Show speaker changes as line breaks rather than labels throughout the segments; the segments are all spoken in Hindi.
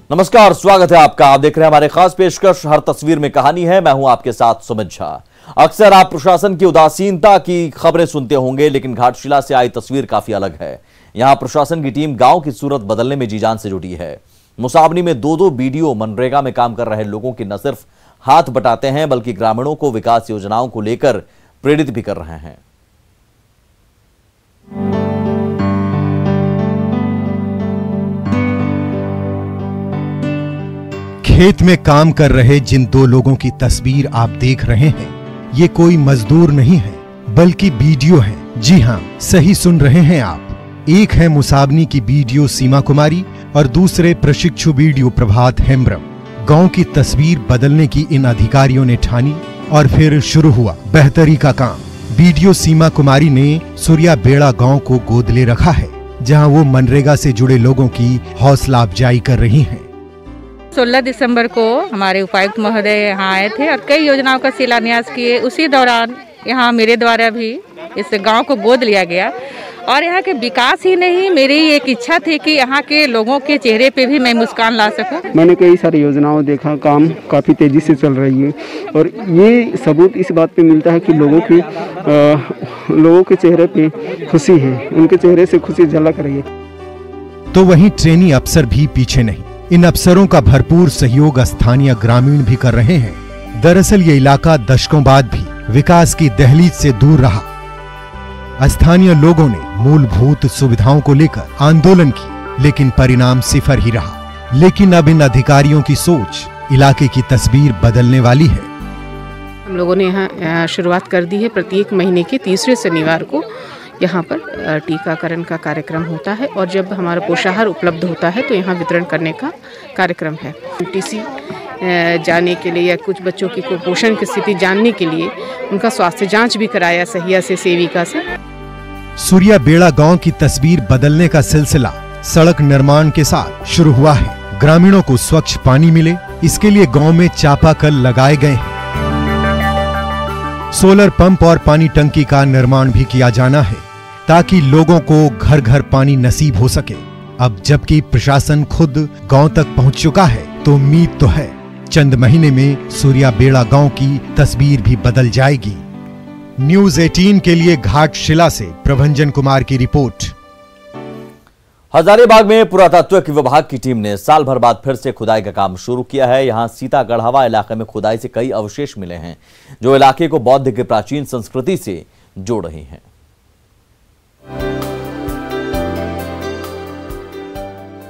नमस्कार, स्वागत है आपका। आप देख रहे हैं हमारे खास पेशकश हर तस्वीर में कहानी है। मैं हूं आपके साथ सुमित झा। अक्सर आप प्रशासन की उदासीनता की खबरें सुनते होंगे, लेकिन घाटशिला से आई तस्वीर काफी अलग है। यहां प्रशासन की टीम गांव की सूरत बदलने में जी जान से जुटी है। मुसाबनी में दो बीडीओ मनरेगा में काम कर रहे लोगों की न सिर्फ हाथ बटाते हैं, बल्कि ग्रामीणों को विकास योजनाओं को लेकर प्रेरित भी कर रहे हैं।
खेत में काम कर रहे जिन दो लोगों की तस्वीर आप देख रहे हैं, ये कोई मजदूर नहीं है, बल्कि बीडीओ हैं। जी हां, सही सुन रहे हैं आप। एक है मुसाबनी की बीडीओ सीमा कुमारी और दूसरे प्रशिक्षु बीडीओ प्रभात हेम्ब्रम। गांव की तस्वीर बदलने की इन अधिकारियों ने ठानी और फिर शुरू हुआ बेहतरी का काम। बीडीओ सीमा कुमारी ने सूर्या बेड़ा गांव को गोद ले रखा है, जहां वो मनरेगा से जुड़े लोगों की हौसला अफजाई कर रही हैं।
16 दिसंबर को हमारे उपायुक्त महोदय यहाँ आए थे और कई योजनाओं का शिलान्यास किए। उसी दौरान यहाँ मेरे द्वारा भी इस गांव को गोद लिया गया और यहाँ के विकास ही नहीं, मेरी एक इच्छा थी कि यहाँ के लोगों के चेहरे पे भी मैं मुस्कान ला सकूं।
मैंने कई सारी योजनाओं देखा, काम काफ़ी तेज़ी से चल रही है और ये सबूत इस बात पे मिलता है कि लोगों के चेहरे पे खुशी है, उनके चेहरे से खुशी झलक रही है।
तो वहीं ट्रेनी अफसर भी पीछे नहीं। इन अफसरों का भरपूर सहयोग स्थानीय ग्रामीण भी कर रहे हैं। दरअसल ये इलाका दशकों बाद भी विकास की दहलीज से दूर रहा। स्थानीय लोगों ने मूलभूत सुविधाओं को लेकर आंदोलन की, लेकिन परिणाम सिफर ही रहा। लेकिन अब इन अधिकारियों की सोच इलाके की तस्वीर बदलने वाली है।
हम लोगों ने यहाँ शुरुआत कर दी है। प्रत्येक महीने के तीसरे शनिवार को यहाँ पर टीकाकरण का कार्यक्रम होता है और जब हमारा पोषाहार उपलब्ध होता है तो यहाँ वितरण करने का कार्यक्रम है। टीसी जाने के लिए या कुछ बच्चों की कुपोषण की स्थिति जानने के लिए उनका स्वास्थ्य जांच भी कराया सहिया से सेविका से।
सूर्या बेड़ा गांव की तस्वीर बदलने का सिलसिला सड़क निर्माण के साथ शुरू हुआ है। ग्रामीणों को स्वच्छ पानी मिले, इसके लिए गांव में चापाकल लगाए गए हैं। सोलर पंप और पानी टंकी का निर्माण भी किया जाना है ताकि लोगों को घर घर पानी नसीब हो सके। अब जबकि प्रशासन खुद गांव तक पहुंच चुका है, तो उम्मीद तो है चंद महीने में सूर्या बेड़ा गांव की तस्वीर भी बदल जाएगी। न्यूज़ 18 के लिए घाटशिला से प्रभंजन कुमार की रिपोर्ट।
हजारीबाग में पुरातत्व विभाग की टीम ने साल भर बाद फिर से खुदाई का काम शुरू किया है। यहां सीतागढ़वा इलाके में खुदाई से कई अवशेष मिले हैं, जो इलाके को बौद्ध की प्राचीन संस्कृति से जोड़ रही हैं।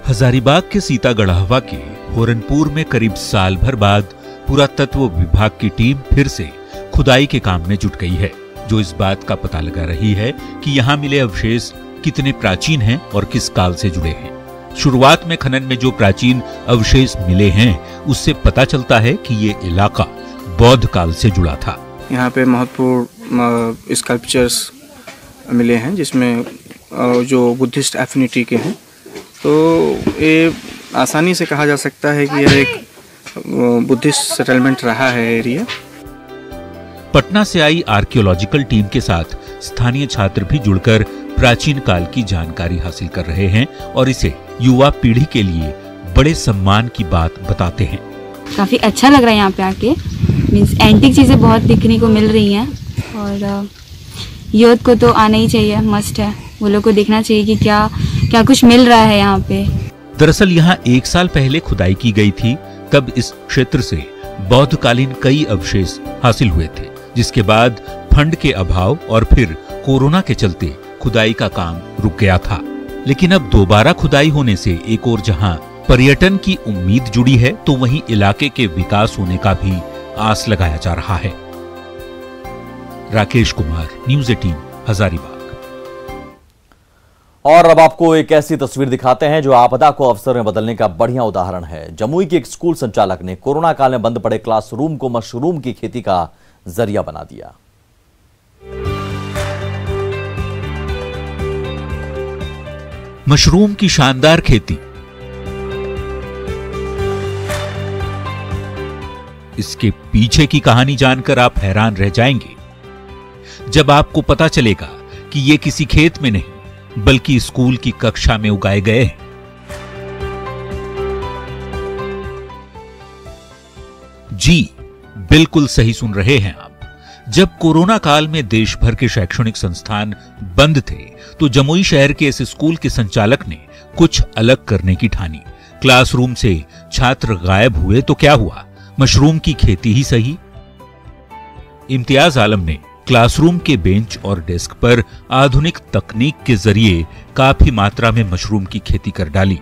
हजारीबाग के सीतागढ़वा के होरनपुर में करीब साल भर बाद पुरातत्व विभाग की टीम फिर से खुदाई के काम में जुट गई है, जो इस बात का पता लगा रही है कि यहाँ मिले अवशेष कितने प्राचीन हैं और किस काल से जुड़े हैं। शुरुआत में खनन में जो प्राचीन अवशेष मिले हैं, उससे पता चलता है कि ये इलाका बौद्ध काल से जुड़ा था।
यहाँ पे महत्वपूर्ण स्कल्पचर्स मिले हैं, जिसमें जो बुद्धिस्ट एफिनिटी के हैं। तो ये आसानी से कहा जा सकता है कि यह एक बुद्धिस्ट सेटलमेंट रहा है एरिया।
पटना से आई आर्कियोलॉजिकल टीम के साथ स्थानीय छात्र भी जुड़कर प्राचीन काल की जानकारी हासिल कर रहे हैं और इसे युवा पीढ़ी के लिए बड़े सम्मान की बात बताते हैं।
काफी अच्छा लग रहा है यहाँ पे आके। मींस एंटीक चीजें बहुत दिखने को मिल रही हैं और यूथ को तो आना ही चाहिए, मस्ट है। वो लोग को देखना चाहिए कि क्या कुछ मिल रहा है यहाँ पे।
दरअसल यहाँ 1 साल पहले खुदाई की गई थी, तब इस क्षेत्र से बौद्धकालीन कई अवशेष हासिल हुए थे, जिसके बाद फंड के अभाव और फिर कोरोना के चलते खुदाई का काम रुक गया था। लेकिन अब दोबारा खुदाई होने से एक और जहां पर्यटन की उम्मीद जुड़ी है, तो वहीं इलाके के विकास होने का भी आस लगाया जा रहा है। राकेश कुमार, न्यूज़ 18, हजारीबाग।
और अब आपको एक ऐसी तस्वीर दिखाते हैं जो आपदा को अवसर में बदलने का बढ़िया उदाहरण है। जमुई के एक स्कूल संचालक ने कोरोना काल में बंद पड़े क्लासरूम को मशरूम की खेती का जरिया बना दिया।
मशरूम की शानदार खेती। इसके पीछे की कहानी जानकर आप हैरान रह जाएंगे, जब आपको पता चलेगा कि ये किसी खेत में नहीं बल्कि स्कूल की कक्षा में उगाए गए हैं। जी बिल्कुल सही सुन रहे हैं आप। जब कोरोना काल में देश भर के शैक्षणिक संस्थान बंद थे तो जमुई शहर के इस स्कूल के संचालक ने कुछ अलग करने की ठानी। क्लासरूम से छात्र गायब हुए तो क्या हुआ, मशरूम की खेती ही सही। इम्तियाज आलम ने क्लासरूम के बेंच और डेस्क पर आधुनिक तकनीक के जरिए काफी मात्रा में मशरूम की खेती कर डाली।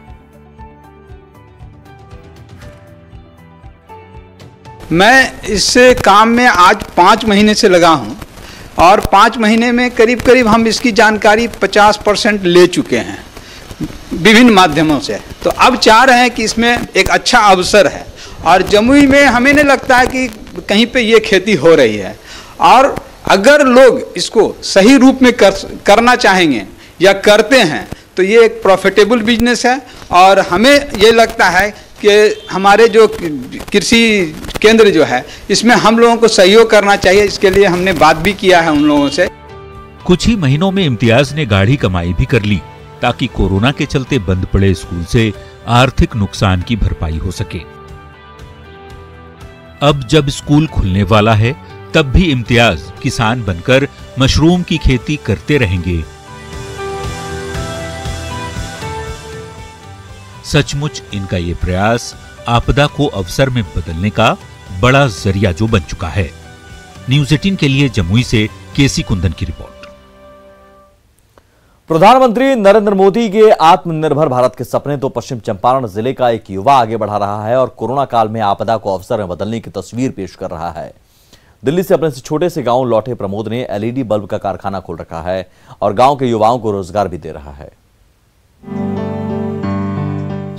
मैं इससे काम में आज 5 महीने से लगा हूं और 5 महीने में करीब करीब हम इसकी जानकारी 50% ले चुके हैं विभिन्न माध्यमों से। तो अब चाह रहे हैं कि इसमें एक अच्छा अवसर है और जमुई में हमें नहीं लगता है कि कहीं पे ये खेती हो रही है, और अगर लोग इसको सही रूप में करना चाहेंगे या करते हैं तो ये एक प्रॉफिटेबल बिजनेस है। और हमें ये लगता है कि हमारे जो कृषि केंद्र जो है इसमें हम लोगों को सहयोग करना चाहिए। इसके लिए हमने बात भी किया है उन लोगों से।
कुछ ही महीनों में इम्तियाज ने गाढ़ी कमाई भी कर ली ताकि कोरोना के चलते बंद पड़े स्कूल से आर्थिक नुकसान की भरपाई हो सके। अब जब स्कूल खुलने वाला है तब भी इम्तियाज किसान बनकर मशरूम की खेती करते रहेंगे। सचमुच इनका ये प्रयास आपदा को अवसर में बदलने का बड़ा जरिया जो बन चुका है। न्यूज़ 18 के लिए जमुई से केसी कुंदन की रिपोर्ट।
प्रधानमंत्री नरेंद्र मोदी के आत्मनिर्भर भारत के सपने तो पश्चिम चंपारण जिले का एक युवा आगे बढ़ा रहा है और कोरोना काल में आपदा को अवसर में बदलने की तस्वीर पेश कर रहा है। दिल्ली से अपने छोटे से गांव लौटे प्रमोद ने एलईडी बल्ब का कारखाना खोल रखा है और गांव के युवाओं को रोजगार भी दे रहा है।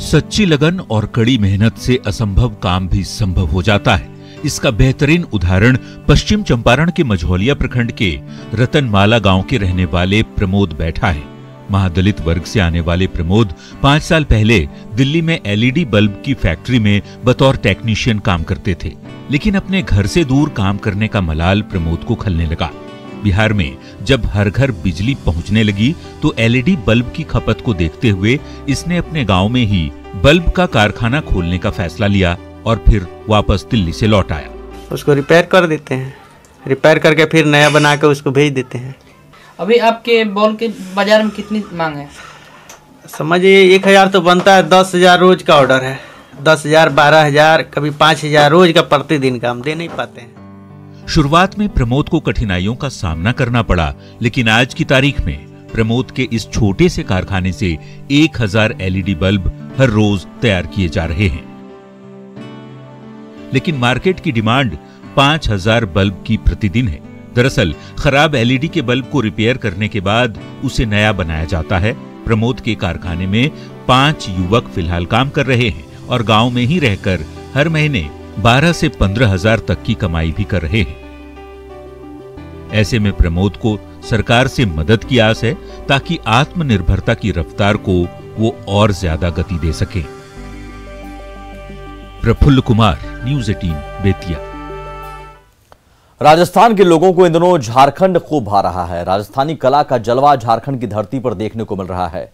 सच्ची लगन और कड़ी मेहनत से असंभव काम भी संभव हो जाता है। इसका बेहतरीन उदाहरण पश्चिम चंपारण के मझौलिया प्रखंड के रतनमाला गांव के रहने वाले प्रमोद बैठा है। महादलित वर्ग से आने वाले प्रमोद 5 साल पहले दिल्ली में एलईडी बल्ब की फैक्ट्री में बतौर टेक्नीशियन काम करते थे, लेकिन अपने घर से दूर काम करने का मलाल प्रमोद को खलने लगा। बिहार में जब हर घर बिजली पहुंचने लगी तो एलईडी बल्ब की खपत को देखते हुए इसने अपने गांव में ही बल्ब का कारखाना खोलने का फैसला लिया और फिर वापस दिल्ली से लौट आया।
उसको रिपेयर कर देते हैं, रिपेयर करके फिर नया बना के उसको भेज देते हैं।
अभी आपके बॉल के बाजार में कितनी मांग है?
समझिए 1000 तो बनता है, 10,000 रोज का ऑर्डर है। 10,000, 12,000, कभी 5,000 रोज का प्रतिदिन का हम दे नहीं पाते हैं।
शुरुआत में प्रमोद को कठिनाइयों का सामना करना पड़ा, लेकिन आज की तारीख में प्रमोद के इस छोटे से कारखाने से 1000 एलईडी बल्ब हर रोज तैयार किए जा रहे हैं। लेकिन मार्केट की डिमांड 5000 बल्ब की प्रतिदिन है। दरअसल खराब एलईडी के बल्ब को रिपेयर करने के बाद उसे नया बनाया जाता है। प्रमोद के कारखाने में 5 युवक फिलहाल काम कर रहे हैं और गांव में ही रहकर हर महीने 12 से 15,000 तक की कमाई भी कर रहे हैं। ऐसे में प्रमोद को सरकार से मदद की आस है ताकि आत्मनिर्भरता की रफ्तार को वो और ज्यादा गति दे सके। प्रफुल्ल कुमार, न्यूज़ 18 बेतिया।
राजस्थान के लोगों को इन दिनों झारखंड खूब भा रहा है। राजस्थानी कला का जलवा झारखंड की धरती पर देखने को मिल रहा है।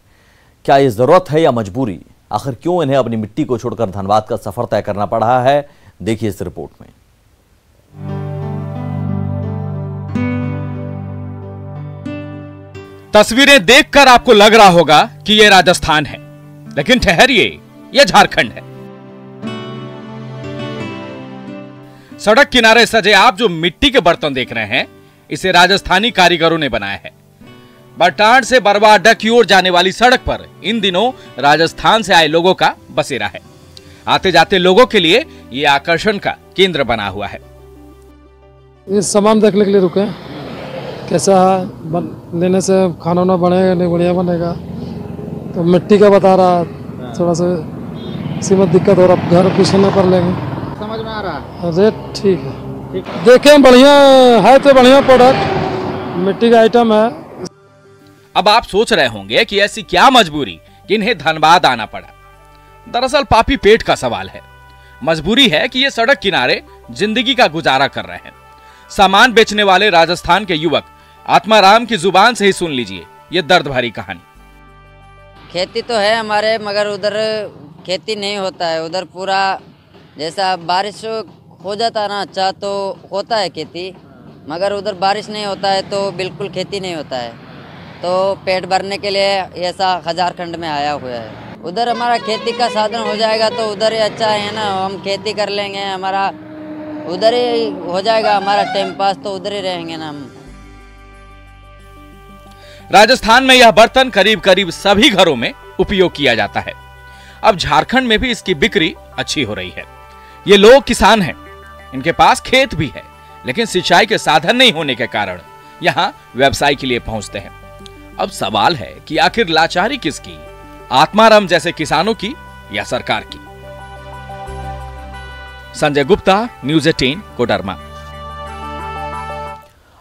क्या ये जरूरत है या मजबूरी? आखिर क्यों इन्हें अपनी मिट्टी को छोड़कर धनबाद का सफर तय करना पड़ रहा है? देखिए इस रिपोर्ट में।
तस्वीरें देखकर आपको लग रहा होगा कि यह राजस्थान है, लेकिन ठहरिए, यह झारखंड है। सड़क किनारे सजे आप जो मिट्टी के बर्तन देख रहे हैं, इसे राजस्थानी कारीगरों ने बनाया है। बटांड से बरवा अड्डा की ओर जाने वाली सड़क पर इन दिनों राजस्थान से आए लोगों का बसेरा है। आते जाते लोगों के लिए ये आकर्षण का केंद्र बना हुआ है।
ये सामान देखने के लिए रुके, कैसा लेने से खाना वाना बनेगा नहीं बढ़िया बनेगा, तो मिट्टी का बता रहा, थोड़ा सा इसी में दिक्कत हो रहा, घर पीछे पर लेंगे।
समझ में आ रहा है?
रेट ठीक है, देखें बढ़िया है तो बढ़िया प्रोडक्ट, मिट्टी का आइटम है।
अब आप सोच रहे होंगे कि ऐसी क्या मजबूरी कि इन्हें धनबाद आना पड़ा। दरअसल पापी पेट का सवाल है। मजबूरी है कि ये सड़क किनारे जिंदगी का गुजारा कर रहे हैं। सामान बेचने वाले राजस्थान के युवक आत्माराम की जुबान से ही सुन लीजिए ये दर्द भरी कहानी।
खेती तो है हमारे, मगर उधर खेती नहीं होता है। उधर पूरा जैसा बारिश हो जाता ना अच्छा तो होता है खेती, मगर उधर बारिश नहीं होता है तो बिल्कुल खेती नहीं होता है। तो पेट भरने के लिए ऐसा झारखंड में आया हुआ है। उधर हमारा खेती का साधन हो जाएगा तो उधर ही अच्छा है ना, हम खेती कर लेंगे, हमारा उधर ही हो जाएगा हमारा टाइम पास, तो उधर ही रहेंगे ना हम।
राजस्थान में यह बर्तन करीब करीब सभी घरों में उपयोग किया जाता है। अब झारखंड में भी इसकी बिक्री अच्छी हो रही है। ये लोग किसान हैं, इनके पास खेत भी है, लेकिन सिंचाई के साधन नहीं होने के कारण यहाँ व्यवसाय के लिए पहुंचते हैं। अब सवाल है कि आखिर लाचारी किसकी, आत्माराम जैसे किसानों की या सरकार की? संजय गुप्ता, न्यूज़ 18, कोडरमा।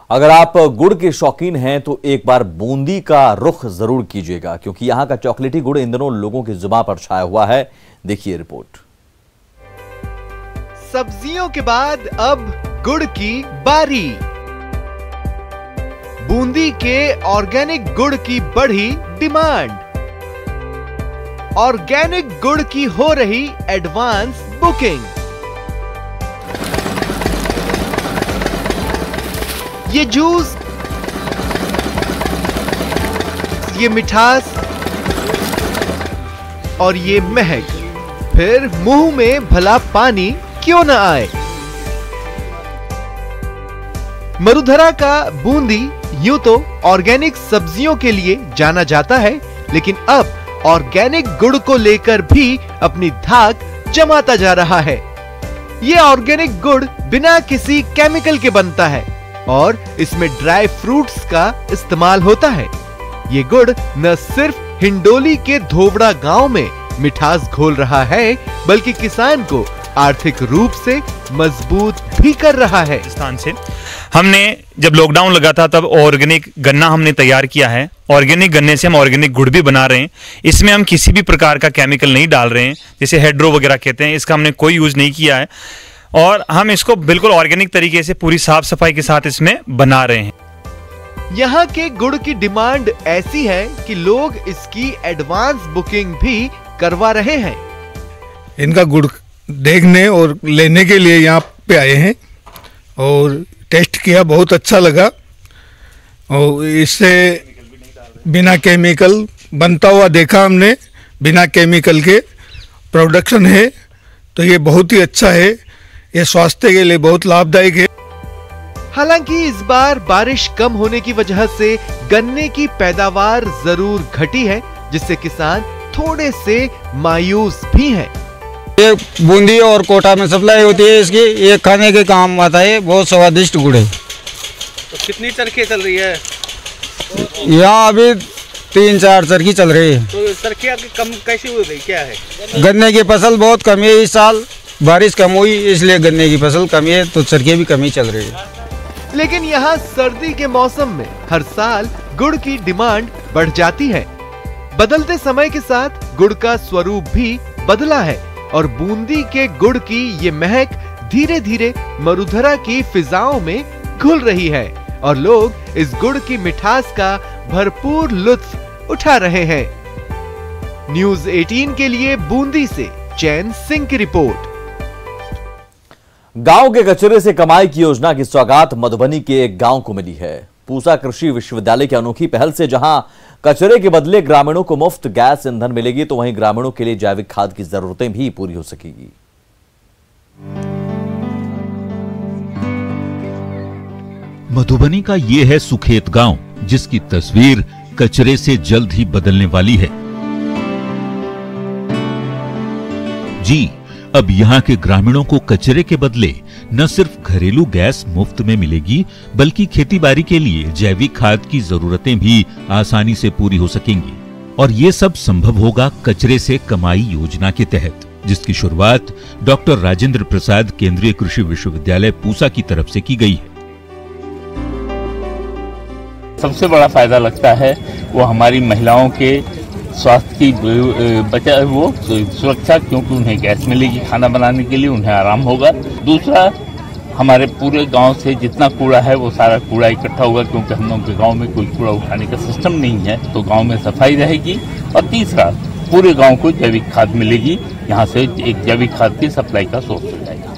अगर आप गुड़ के शौकीन हैं तो एक बार बूंदी का रुख जरूर कीजिएगा, क्योंकि यहां का चॉकलेटी गुड़ इन दिनों लोगों की जुबान पर छाया हुआ है। देखिए रिपोर्ट।
सब्जियों के बाद अब गुड़ की बारी। बूंदी के ऑर्गेनिक गुड़ की बढ़ी डिमांड। ऑर्गेनिक गुड़ की हो रही एडवांस बुकिंग। ये जूस, ये मिठास और ये महक, फिर मुंह में भला पानी क्यों न आए। मरुधरा का बूंदी यूं तो ऑर्गेनिक सब्जियों के लिए जाना जाता है, लेकिन अब ऑर्गेनिक गुड़ को लेकर भी अपनी धाक जमाता जा रहा है। ये ऑर्गेनिक गुड़ बिना किसी केमिकल के बनता है और इसमें ड्राई फ्रूट्स का इस्तेमाल होता है। ये गुड़ न सिर्फ हिंडोली के धोबड़ा गांव में मिठास घोल रहा है, बल्कि किसान को आर्थिक रूप से मजबूत भी कर रहा है।
राजस्थान से हमने जब लॉकडाउन लगा था तब ऑर्गेनिक गन्ना हमने तैयार किया है। ऑर्गेनिक गन्ने से हम ऑर्गेनिक गुड़ भी बना रहे हैं। इसमें हम किसी भी प्रकार का केमिकल नहीं डाल रहे हैं, जैसे हेड्रो वगैरह कहते हैं, इसका हमने कोई यूज नहीं किया है और हम इसको बिल्कुल ऑर्गेनिक तरीके से पूरी साफ सफाई के साथ इसमें बना रहे हैं।
यहाँ के गुड़ की डिमांड ऐसी है कि लोग इसकी एडवांस बुकिंग भी करवा रहे हैं।
इनका गुड़ देखने और लेने के लिए यहाँ पे आए हैं और टेस्ट किया, बहुत अच्छा लगा। और इससे बिना केमिकल बनता हुआ देखा हमने, बिना केमिकल के प्रोडक्शन है, तो ये बहुत ही अच्छा है। ये स्वास्थ्य के लिए बहुत लाभदायक है।
हालांकि इस बार बारिश कम होने की वजह से गन्ने की पैदावार जरूर घटी है, जिससे किसान थोड़े से मायूस भी हैं।
ये बूंदी और कोटा में सप्लाई होती है इसकी, ये खाने के काम आता है, बहुत स्वादिष्ट गुड़ है।
तो कितनी चरखी चल रही है
यहाँ? अभी 3-4 चरखी चल रही है।
तो चरखियाँ कम कैसी हो रही, क्या है?
गन्ने की फसल बहुत कम है इस साल, बारिश कम हुई इसलिए गन्ने की फसल कम है, तो चरखियाँ भी कम ही चल रही है।
लेकिन यहाँ सर्दी के मौसम में हर साल गुड़ की डिमांड बढ़ जाती है। बदलते समय के साथ गुड़ का स्वरूप भी बदला है और बूंदी के गुड़ की ये महक धीरे धीरे मरुधरा की फिजाओं में घुल रही है और लोग इस गुड़ की मिठास का भरपूर लुत्फ उठा रहे हैं। न्यूज़ 18 के लिए बूंदी से चैन सिंह की रिपोर्ट।
गांव के कचरे से कमाई की योजना की सौगात मधुबनी के एक गांव को मिली है। पूसा कृषि विश्वविद्यालय की अनोखी पहल से जहां कचरे के बदले ग्रामीणों को मुफ्त गैस ईंधन मिलेगी, तो वहीं ग्रामीणों के लिए जैविक खाद की जरूरतें भी पूरी हो सकेगी।
मधुबनी का ये है सुखेत गांव, जिसकी तस्वीर कचरे से जल्द ही बदलने वाली है। जी, अब यहाँ के ग्रामीणों को कचरे के बदले न सिर्फ घरेलू गैस मुफ्त में मिलेगी, बल्कि खेतीबाड़ी के लिए जैविक खाद की जरूरतें भी आसानी से पूरी हो सकेंगी। और ये सब संभव होगा कचरे से कमाई योजना के तहत, जिसकी शुरुआत डॉक्टर राजेंद्र प्रसाद केंद्रीय कृषि विश्वविद्यालय पूसा की तरफ से की गई है।
सबसे बड़ा फायदा लगता है वो हमारी महिलाओं के स्वास्थ्य की वो सुरक्षा, क्योंकि उन्हें गैस मिलेगी खाना बनाने के लिए, उन्हें आराम होगा। दूसरा, हमारे पूरे गांव से जितना कूड़ा है वो सारा कूड़ा इकट्ठा होगा, क्योंकि हम लोगों के गांव में कोई कूड़ा उठाने का सिस्टम नहीं है, तो गांव में सफाई रहेगी। और तीसरा, पूरे गांव को जैविक खाद मिलेगी, यहाँ से एक जैविक खाद की सप्लाई का सोर्स हो जाएगा।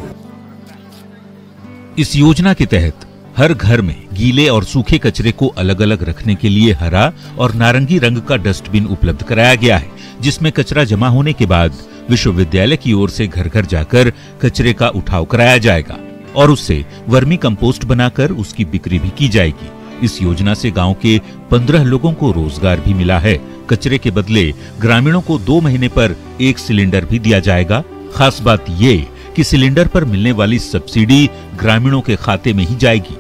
इस योजना के तहत हर घर में गीले और सूखे कचरे को अलग अलग रखने के लिए हरा और नारंगी रंग का डस्टबिन उपलब्ध कराया गया है, जिसमें कचरा जमा होने के बाद विश्वविद्यालय की ओर से घर घर जाकर कचरे का उठाव कराया जाएगा और उससे वर्मी कंपोस्ट बनाकर उसकी बिक्री भी की जाएगी। इस योजना से गांव के 15 लोगों को रोजगार भी मिला है। कचरे के बदले ग्रामीणों को 2 महीने पर 1 सिलेंडर भी दिया जाएगा। खास बात ये कि सिलेंडर पर मिलने वाली सब्सिडी ग्रामीणों के खाते में ही जाएगी।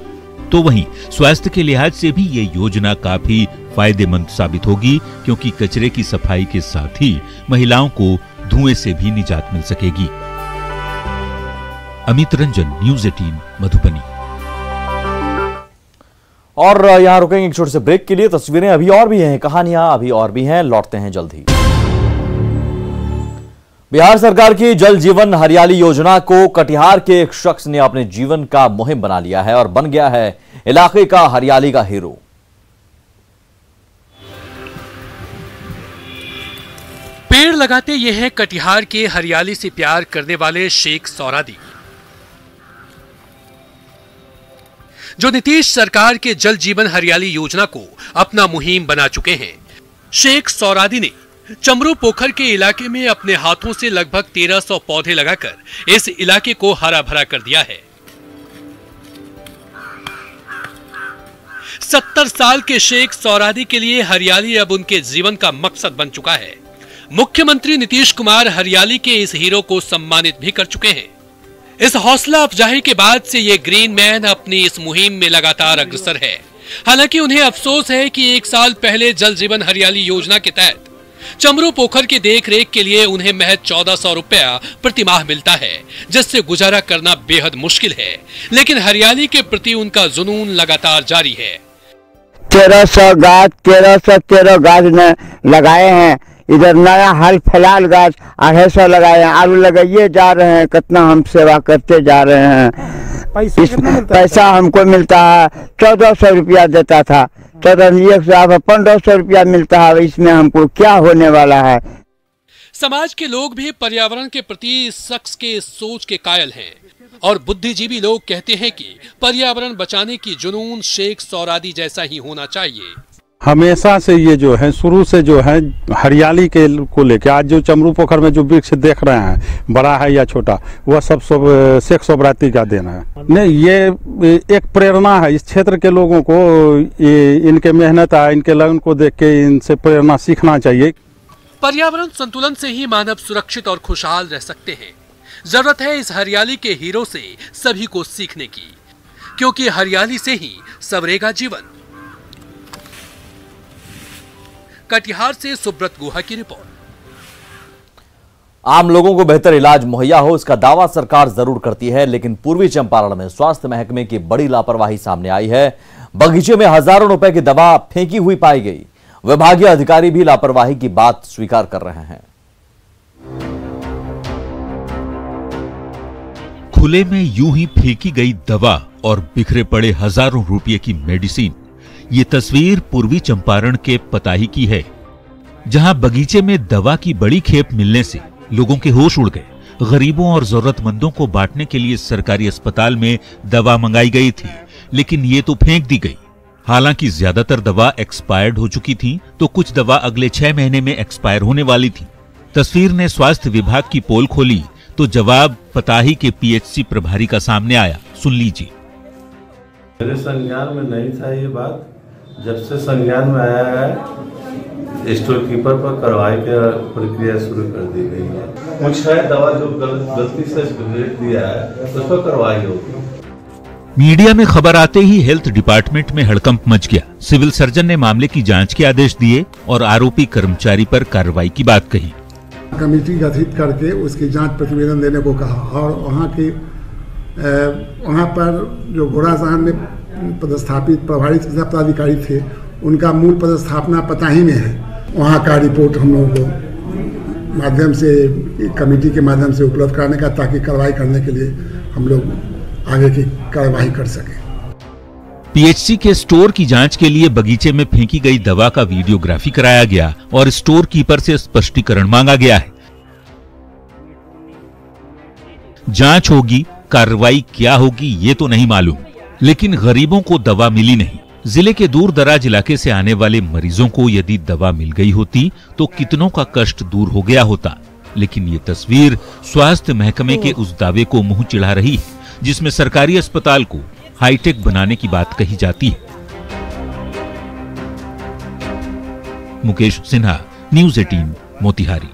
तो वहीं स्वास्थ्य के लिहाज से भी ये योजना काफी फायदेमंद साबित होगी, क्योंकि कचरे की सफाई के साथ ही महिलाओं को धुएं से भी निजात मिल सकेगी। अमित रंजन, न्यूज़ 18 मधुबनी।
और यहां रुकेंगे एक छोटे से ब्रेक के लिए। तस्वीरें अभी और भी हैं, कहानियां अभी और भी हैं, लौटते हैं जल्द ही। बिहार सरकार की जल जीवन हरियाली योजना को कटिहार के एक शख्स ने अपने जीवन का मुहिम बना लिया है और बन गया है इलाके का हरियाली का हीरो।
पेड़ लगाते ये हैं कटिहार के हरियाली से प्यार करने वाले शेख सौरादी, जो नीतीश सरकार के जल जीवन हरियाली योजना को अपना मुहिम बना चुके हैं। शेख सौरादी ने चमरू पोखर के इलाके में अपने हाथों से लगभग 1300 पौधे लगाकर इस इलाके को हरा भरा कर दिया है। 70 साल के शेख सौरादी के लिए हरियाली अब उनके जीवन का मकसद बन चुका है। मुख्यमंत्री नीतीश कुमार हरियाली के इस हीरो को सम्मानित भी कर चुके हैं। इस हौसला अफजाई के बाद से ये ग्रीन मैन अपनी इस मुहिम में लगातार अग्रसर है। हालांकि उन्हें अफसोस है कि 1 साल पहले जल जीवन हरियाली योजना के तहत चमरू पोखर की देखरेख के लिए उन्हें महज 1400 रुपया प्रति माह मिलता है, जिससे गुजारा करना बेहद मुश्किल है। लेकिन हरियाली के प्रति उनका जुनून लगातार जारी है।
1313 गाछ ने लगाए हैं। इधर नया हाल फिलहाल गाछ 250 लगाए हैं। आलू लगाइए जा रहे हैं, कितना हम सेवा करते जा रहे हैं। पैसा हमको मिलता है 1400 रुपया देता था, 1500 रुपया मिलता है। इसमें हमको क्या होने वाला है।
समाज के लोग भी पर्यावरण के प्रति इस शख्स के सोच के कायल हैं और बुद्धिजीवी लोग कहते हैं कि पर्यावरण बचाने की जुनून शेख सौरादी जैसा ही होना चाहिए।
हमेशा से ये जो है शुरू से जो है हरियाली के को लेकर आज जो चमरू पोखर में जो वृक्ष देख रहे हैं, बड़ा है या छोटा, वह सब शेख सौरादी का देना है। नहीं, ये एक प्रेरणा है इस क्षेत्र के लोगों को। इनके मेहनत है, इनके लगन को देख के इनसे प्रेरणा सीखना चाहिए।
पर्यावरण संतुलन से ही मानव सुरक्षित और खुशहाल रह सकते हैं। जरूरत है इस हरियाली के हीरो से सभी को सीखने की, क्योंकि हरियाली से ही संवरेगा जीवन। कटिहार से सुब्रत गुहा की रिपोर्ट।
आम लोगों को बेहतर इलाज मुहैया हो, इसका दावा सरकार जरूर करती है, लेकिन पूर्वी चंपारण में स्वास्थ्य महकमे की बड़ी लापरवाही सामने आई है। बगीचे में हजारों रुपए की दवा फेंकी हुई पाई गई। विभागीय अधिकारी भी लापरवाही की बात स्वीकार कर रहे हैं।
खुले में यूं ही फेंकी गई दवा और बिखरे पड़े हजारों रुपए की मेडिसिन। ये तस्वीर पूर्वी चंपारण के पताही की है, जहां बगीचे में दवा की बड़ी खेप मिलने से लोगों के होश उड़ गए। गरीबों और जरूरतमंदों को बांटने के लिए सरकारी अस्पताल में दवा मंगाई गई थी, लेकिन ये तो फेंक दी गई। हालांकि ज्यादातर दवा एक्सपायर्ड हो चुकी थी, तो कुछ दवा अगले 6 महीने में एक्सपायर होने वाली थी। तस्वीर ने स्वास्थ्य विभाग की पोल खोली तो जवाब पताही के पीएचसी प्रभारी का सामने आया। सुन लीजिए।
मेरे संज्ञान में नहीं था ये बात। जब से संज्ञान में आया है, स्टोर कीपर पर कार्रवाई की प्रक्रिया शुरू कर दी गई है। कुछ है दवा जो गलती से भेज दिया है, उस पर कार्रवाई होगी।
मीडिया में खबर आते ही हेल्थ डिपार्टमेंट में हड़कंप मच गया। सिविल सर्जन ने मामले की जांच के आदेश दिए और आरोपी कर्मचारी पर कार्रवाई की बात कही।
कमेटी गठित करके उसकी जांच प्रतिवेदन देने को कहा और वहाँ पर जो घोड़ासहान में पदस्थापित प्रभारी चिकित्सा पदाधिकारी थे, उनका मूल पदस्थापना पताही में है। वहाँ का रिपोर्ट हम लोगों को माध्यम से कमेटी के माध्यम से उपलब्ध कराने का, ताकि कार्रवाई करने के लिए हम लोग आगे की कार्रवाई कर सकें।
पीएचसी के स्टोर की जांच के लिए बगीचे में फेंकी गई दवा का वीडियोग्राफी कराया गया और स्टोर कीपर से स्पष्टीकरण मांगा गया है। जांच होगी कार्रवाई क्या होगी ये तो नहीं मालूम, लेकिन गरीबों को दवा मिली नहीं। जिले के दूर दराज इलाके से आने वाले मरीजों को यदि दवा मिल गई होती तो कितनों का कष्ट दूर हो गया होता। लेकिन ये तस्वीर स्वास्थ्य महकमे के उस दावे को मुंह चिढ़ा रही है जिसमें सरकारी अस्पताल को हाईटेक बनाने की बात कही जाती है। मुकेश सिन्हा, न्यूज़ 18, मोतिहारी।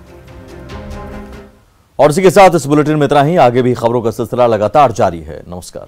और इसी के साथ इस बुलेटिन में इतना ही। आगे भी खबरों का सिलसिला लगातार जारी है। नमस्कार।